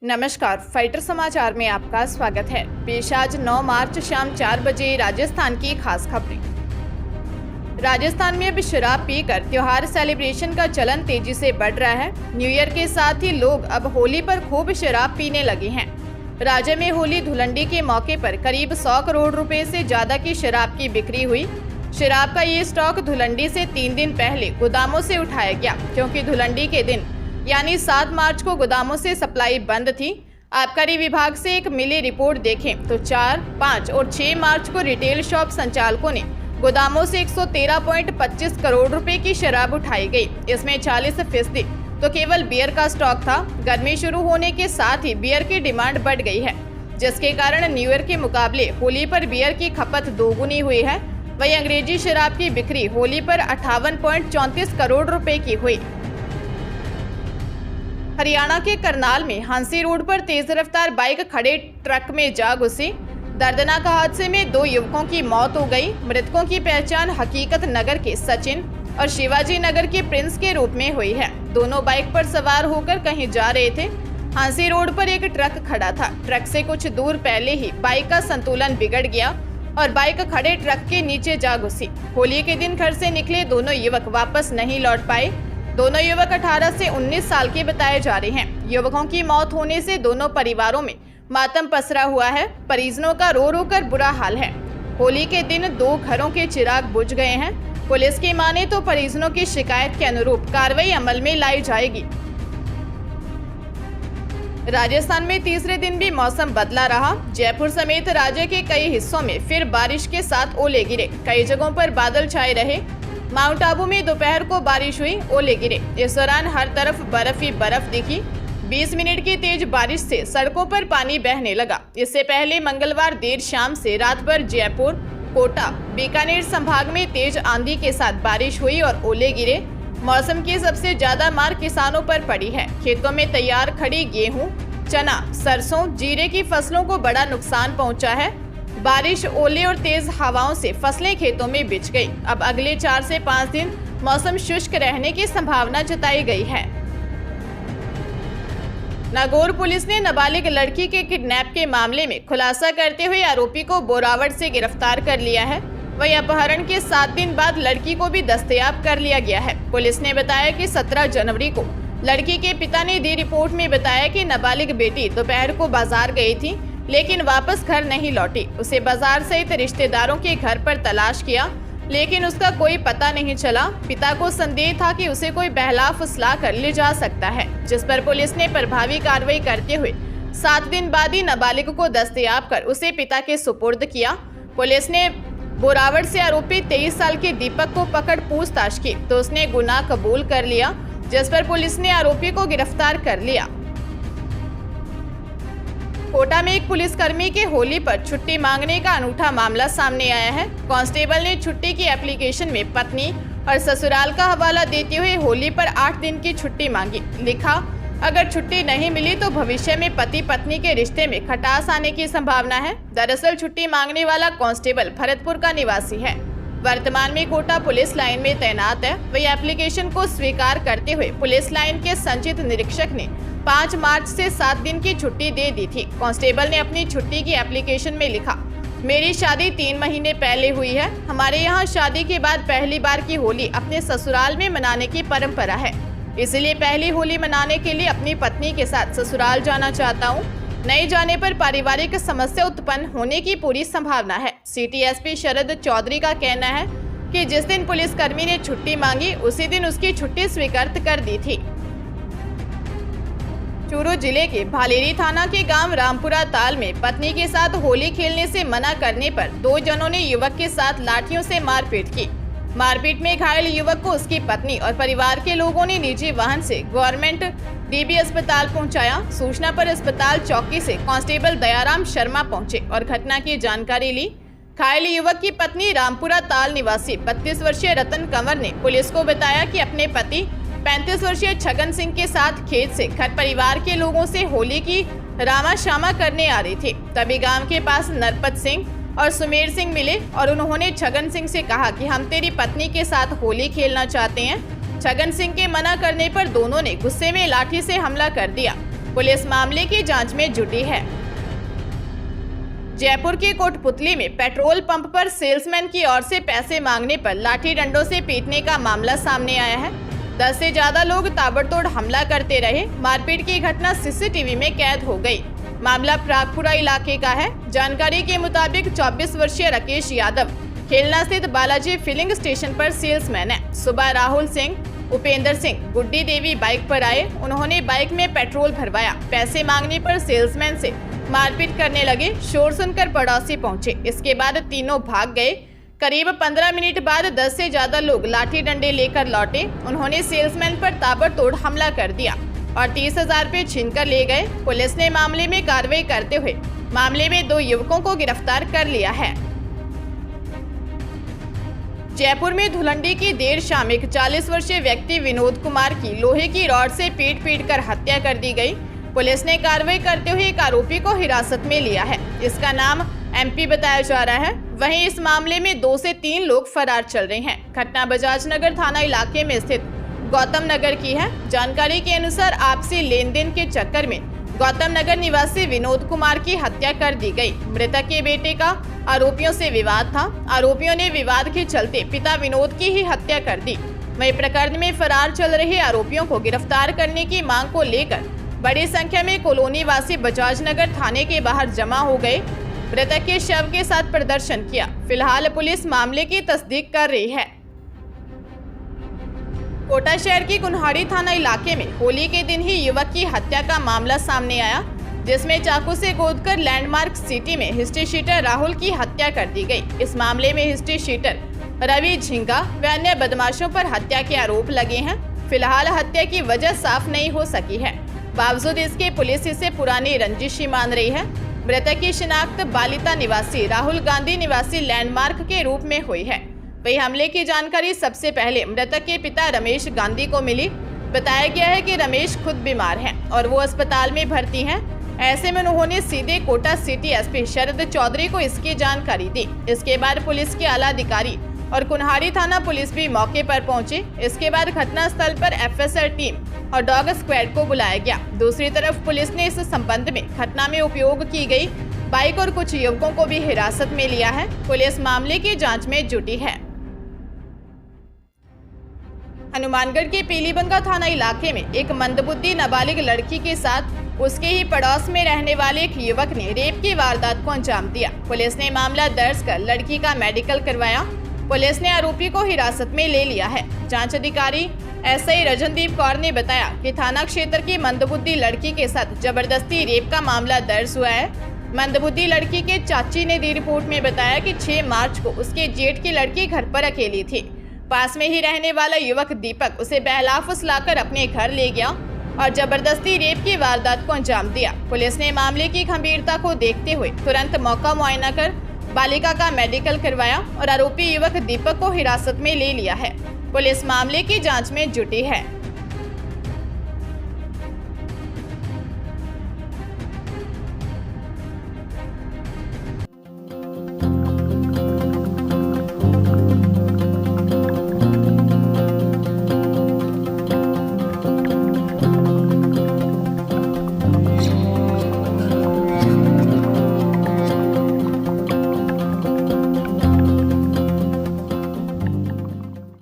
नमस्कार, फाइटर समाचार में आपका स्वागत है। पेश आज 9 मार्च शाम 4 बजे राजस्थान की खास खबरें। राजस्थान में अब शराब पीकर त्योहार सेलिब्रेशन का चलन तेजी से बढ़ रहा है। न्यू ईयर के साथ ही लोग अब होली पर खूब शराब पीने लगे हैं। राज्य में होली धुलंडी के मौके पर करीब 100 करोड़ रुपए से ज्यादा की शराब की बिक्री हुई। शराब का ये स्टॉक धुलंडी से 3 दिन पहले गोदामों से उठाया गया, क्योंकि धुलंडी के दिन यानी 7 मार्च को गोदामों से सप्लाई बंद थी। आबकारी विभाग से एक मिली रिपोर्ट देखें तो 4, 5 और 6 मार्च को रिटेल शॉप संचालकों ने गोदामों से 113.25 करोड़ रुपए की शराब उठाई गई। इसमें 40% तो केवल बियर का स्टॉक था। गर्मी शुरू होने के साथ ही बियर की डिमांड बढ़ गई है, जिसके कारण न्यू ईयर के मुकाबले होली पर बियर की खपत दोगुनी हुई है। वहीं अंग्रेजी शराब की बिक्री होली पर 58.34 करोड़ रुपए की हुई। हरियाणा के करनाल में हांसी रोड पर तेज रफ्तार बाइक खड़े ट्रक में जा घुसी। दर्दनाक हादसे में 2 युवकों की मौत हो गई। मृतकों की पहचान हकीकत नगर के सचिन और शिवाजी नगर के प्रिंस के रूप में हुई है। दोनों बाइक पर सवार होकर कहीं जा रहे थे। हांसी रोड पर एक ट्रक खड़ा था। ट्रक से कुछ दूर पहले ही बाइक का संतुलन बिगड़ गया और बाइक खड़े ट्रक के नीचे जा घुसी। होली के दिन घर से निकले दोनों युवक वापस नहीं लौट पाए। दोनों युवक 18 से 19 साल के बताए जा रहे हैं। युवकों की मौत होने से दोनों परिवारों में मातम पसरा हुआ है। परिजनों का रो रो कर बुरा हाल है। होली के दिन 2 घरों के चिराग बुझ गए हैं। पुलिस की माने तो परिजनों की शिकायत के अनुरूप कार्रवाई अमल में लाई जाएगी। राजस्थान में तीसरे दिन भी मौसम बदला रहा। जयपुर समेत राज्य के कई हिस्सों में फिर बारिश के साथ ओले गिरे। कई जगहों पर बादल छाए रहे। माउंट आबू में दोपहर को बारिश हुई, ओले गिरे। इस दौरान हर तरफ बर्फ ही बर्फ दिखी। 20 मिनट की तेज बारिश से सड़कों पर पानी बहने लगा। इससे पहले मंगलवार देर शाम से रात भर जयपुर, कोटा, बीकानेर संभाग में तेज आंधी के साथ बारिश हुई और ओले गिरे। मौसम की सबसे ज्यादा मार किसानों पर पड़ी है। खेतों में तैयार खड़ी गेहूं, चना, सरसों, जीरे की फसलों को बड़ा नुकसान पहुंचा है। बारिश, ओले और तेज हवाओं से फसलें खेतों में बिछ गई। अब अगले 4 से 5 दिन मौसम शुष्क रहने की संभावना जताई गई है। नागौर पुलिस ने नाबालिग लड़की के किडनैप के मामले में खुलासा करते हुए आरोपी को बोरावड़ से गिरफ्तार कर लिया है। वहीं अपहरण के 7 दिन बाद लड़की को भी दस्तयाब कर लिया गया है। पुलिस ने बताया कि 17 जनवरी को लड़की के पिता ने दी रिपोर्ट में बताया कि नाबालिग बेटी दोपहर को बाजार गई थी, लेकिन वापस घर नहीं लौटी। उसे बाजार सहित रिश्तेदारों के घर पर तलाश किया, लेकिन उसका कोई पता नहीं चला। पिता को संदेह था कि उसे कोई बहला फुसला कर ले जा सकता है, जिस पर पुलिस ने प्रभावी कार्रवाई करते हुए 7 दिन बाद ही नाबालिग को दस्तयाब कर उसे पिता के सुपुर्द किया। पुलिस ने बोरावड़ से आरोपी 23 साल के दीपक को पकड़ पूछताछ की तो उसने गुनाह कबूल कर लिया, जिस पर पुलिस ने आरोपी को गिरफ्तार कर लिया। कोटा में एक पुलिसकर्मी के होली पर छुट्टी मांगने का अनूठा मामला सामने आया है। कांस्टेबल ने छुट्टी की एप्लीकेशन में पत्नी और ससुराल का हवाला देते हुए होली पर 8 दिन की छुट्टी मांगी। लिखा, अगर छुट्टी नहीं मिली तो भविष्य में पति पत्नी के रिश्ते में खटास आने की संभावना है। दरअसल छुट्टी मांगने वाला कांस्टेबल भरतपुर का निवासी है। वर्तमान में कोटा पुलिस लाइन में तैनात है। वही एप्लीकेशन को स्वीकार करते हुए पुलिस लाइन के संचित निरीक्षक ने 5 मार्च से 7 दिन की छुट्टी दे दी थी। कांस्टेबल ने अपनी छुट्टी की एप्लीकेशन में लिखा, मेरी शादी 3 महीने पहले हुई है। हमारे यहाँ शादी के बाद पहली बार की होली अपने ससुराल में मनाने की परंपरा है, इसलिए पहली होली मनाने के लिए अपनी पत्नी के साथ ससुराल जाना चाहता हूँ। नहीं जाने पर पारिवारिक समस्या उत्पन्न होने की पूरी संभावना है। सिटी एसपी शरद चौधरी का कहना है कि जिस दिन पुलिसकर्मी ने छुट्टी मांगी उसी दिन उसकी छुट्टी स्वीकृत कर दी थी। चूरू जिले के भालेरी थाना के गांव रामपुरा ताल में पत्नी के साथ होली खेलने से मना करने पर 2 जनों ने युवक के साथ लाठियों से मारपीट की। मारपीट में घायल युवक को उसकी पत्नी और परिवार के लोगों ने निजी वाहन से गवर्नमेंट डीबी अस्पताल पहुंचाया। सूचना पर अस्पताल चौकी से कांस्टेबल दयाराम शर्मा पहुंचे और घटना की जानकारी ली। घायल युवक की पत्नी रामपुरा ताल निवासी 32 वर्षीय रतन कंवर ने पुलिस को बताया कि अपने पति 35 वर्षीय छगन सिंह के साथ खेत से घर परिवार के लोगों से होली की रामा शामा करने आ रही थी। तभी गांव के पास नरपत सिंह और सुमेर सिंह मिले और उन्होंने छगन सिंह से कहा कि हम तेरी पत्नी के साथ होली खेलना चाहते हैं। छगन सिंह के मना करने पर दोनों ने गुस्से में लाठी से हमला कर दिया। पुलिस मामले की जांच में जुटी है। जयपुर के कोटपुतली में पेट्रोल पंप पर सेल्समैन की ओर से पैसे मांगने पर लाठी डंडों से पीटने का मामला सामने आया है। 10 से ज्यादा लोग ताबड़तोड़ हमला करते रहे। मारपीट की घटना सीसीटीवी में कैद हो गई। मामला प्रागपुरा इलाके का है। जानकारी के मुताबिक 24 वर्षीय राकेश यादव खेलना स्थित बालाजी फिलिंग स्टेशन पर सेल्समैन है। सुबह राहुल सिंह, उपेंद्र सिंह, गुड्डी देवी बाइक पर आए। उन्होंने बाइक में पेट्रोल भरवाया। पैसे मांगने पर सेल्समैन से मारपीट करने लगे। शोर सुनकर पड़ोसी पहुंचे। इसके बाद तीनों भाग गए। करीब 15 मिनट बाद 10 से ज्यादा लोग लाठी डंडे लेकर लौटे। उन्होंने सेल्समैन पर ताबड़तोड़ हमला कर दिया और 30,000 रुपये छीनकर ले गए। पुलिस ने मामले में कार्रवाई करते हुए मामले में 2 युवकों को गिरफ्तार कर लिया है। जयपुर में धुलंडी की देर शाम एक 40 वर्षीय व्यक्ति विनोद कुमार की लोहे की रॉड से पीट कर हत्या कर दी गई। पुलिस ने कार्रवाई करते हुए एक आरोपी को हिरासत में लिया है। इसका नाम MP बताया जा रहा है। वहीं इस मामले में 2 से 3 लोग फरार चल रहे हैं। घटना बजाज नगर थाना इलाके में स्थित गौतम नगर की है। जानकारी के अनुसार आपसी लेन देन के चक्कर में गौतम नगर निवासी विनोद कुमार की हत्या कर दी गई। मृतक के बेटे का आरोपियों से विवाद था। आरोपियों ने विवाद के चलते पिता विनोद की ही हत्या कर दी। वहीं प्रकरण में फरार चल रहे आरोपियों को गिरफ्तार करने की मांग को लेकर बड़ी संख्या में कॉलोनी वासी बजाज नगर थाने के बाहर जमा हो गए। मृतक के शव के साथ प्रदर्शन किया। फिलहाल पुलिस मामले की तस्दीक कर रही है। कोटा शहर की कुन्हाड़ी थाना इलाके में होली के दिन ही युवक की हत्या का मामला सामने आया, जिसमें चाकू से गोदकर लैंडमार्क सिटी में हिस्ट्री शीटर राहुल की हत्या कर दी गई। इस मामले में हिस्ट्री शीटर रवि झिंगा व अन्य बदमाशों पर हत्या के आरोप लगे हैं। फिलहाल हत्या की वजह साफ नहीं हो सकी है। बावजूद इसके पुलिस इसे पुरानी रंजिश ही मान रही है। मृतक की शिनाख्त बालिता निवासी राहुल गांधी निवासी लैंडमार्क के रूप में हुई है। वही हमले की जानकारी सबसे पहले मृतक के पिता रमेश गांधी को मिली। बताया गया है कि रमेश खुद बीमार हैं और वो अस्पताल में भर्ती हैं। ऐसे में उन्होंने सीधे कोटा सिटी SP शरद चौधरी को इसकी जानकारी दी। इसके बाद पुलिस के आला अधिकारी और कुन्हाड़ी थाना पुलिस भी मौके पर पहुंचे। इसके बाद घटनास्थल पर FSR टीम और डॉग स्क्वाड को बुलाया गया। दूसरी तरफ पुलिस ने इस संबंध में घटना में उपयोग की गई बाइक और कुछ युवकों को भी हिरासत में लिया है। पुलिस मामले की जांच में जुटी है। हनुमानगढ़ के पीलीबंगा थाना इलाके में एक मंदबुद्धि नाबालिग लड़की के साथ उसके ही पड़ोस में रहने वाले एक युवक ने रेप की वारदात को अंजाम दिया। पुलिस ने मामला दर्ज कर लड़की का मेडिकल करवाया। पुलिस ने आरोपी को हिरासत में ले लिया है। जांच अधिकारी SI रजनदीप कौर ने बताया कि थाना क्षेत्र की मंदबुद्धि लड़की के साथ जबरदस्ती रेप का मामला दर्ज हुआ है। मंदबुद्धि लड़की के चाची ने दी रिपोर्ट में बताया कि 6 मार्च को उसके जेठ की लड़की घर पर अकेली थी। पास में ही रहने वाला युवक दीपक उसे बहला फुसलाकर अपने घर ले गया और जबरदस्ती रेप की वारदात को अंजाम दिया। पुलिस ने मामले की गंभीरता को देखते हुए तुरंत मौका मुआयना कर बालिका का मेडिकल करवाया और आरोपी युवक दीपक को हिरासत में ले लिया है। पुलिस मामले की जांच में जुटी है।